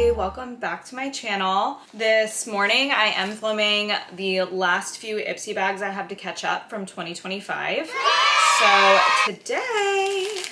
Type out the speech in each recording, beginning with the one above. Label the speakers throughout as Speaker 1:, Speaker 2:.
Speaker 1: everybody, welcome back to my channel. This morning I am filming the last few IPSY bags I have to catch up from 2025. So today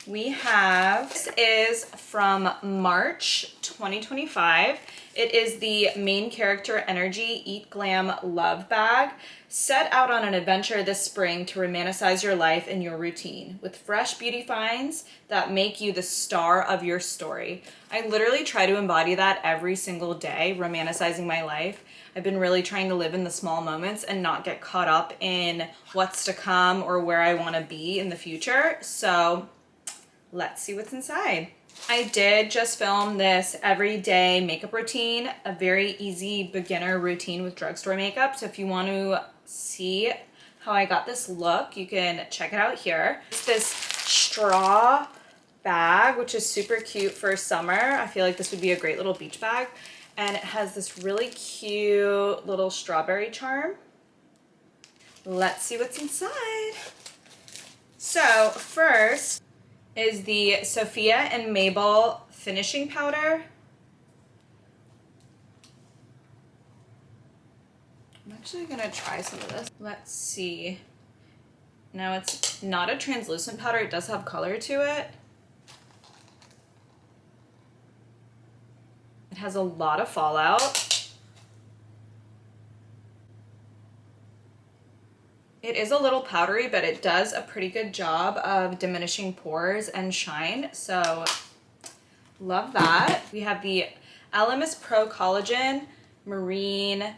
Speaker 1: we have, this is from March 2025. It is the main character energy Eat Glam Love bag. Set out on an adventure this spring to romanticize your life and your routine with fresh beauty finds that make you the star of your story. I literally try to embody that every single day, romanticizing my life. I've been really trying to live in the small moments and not get caught up in what's to come or where I want to be in the future. So let's see what's inside. I did just film this everyday makeup routine, a very easy beginner routine with drugstore makeup. So if you want to see how I got this look, you can check it out here. It's this straw bag, which is super cute for summer. I feel like this would be a great little beach bag. And it has this really cute little strawberry charm. Let's see what's inside. So first is the Sophia and Mabel finishing powder. I'm actually gonna try some of this. Let's see. Now it's not a translucent powder, it does have color to it. It has a lot of fallout. It is a little powdery, but it does a pretty good job of diminishing pores and shine. So love that. We have the LMS Pro Collagen Marine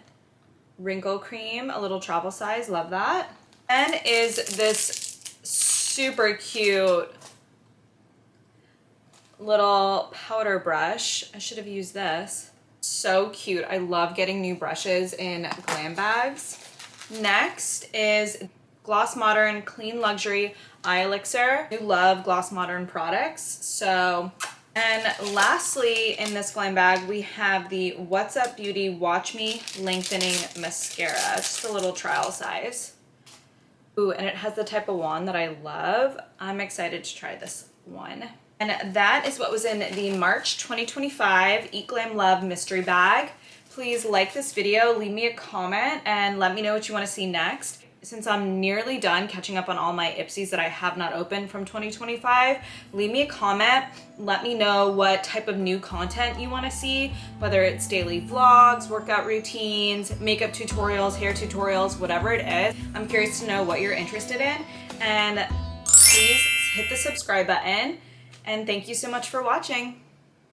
Speaker 1: Wrinkle Cream, a little travel size. Love that. And is this super cute little powder brush. I should have used this. So cute. I love getting new brushes in glam bags. Next is Gloss Modern Clean Luxury Eye Elixir. I love Gloss Modern products. So, and lastly in this glam bag, we have the What's Up Beauty Watch Me Lengthening Mascara. It's just a little trial size. Ooh, and it has the type of wand that I love. I'm excited to try this one. And that is what was in the March 2025 Eat Glam Love mystery bag. Please like this video, leave me a comment, and let me know what you want to see next. Since I'm nearly done catching up on all my IPSYs that I have not opened from 2025, leave me a comment. Let me know what type of new content you want to see, whether it's daily vlogs, workout routines, makeup tutorials, hair tutorials, whatever it is. I'm curious to know what you're interested in, and please hit the subscribe button, and thank you so much for watching.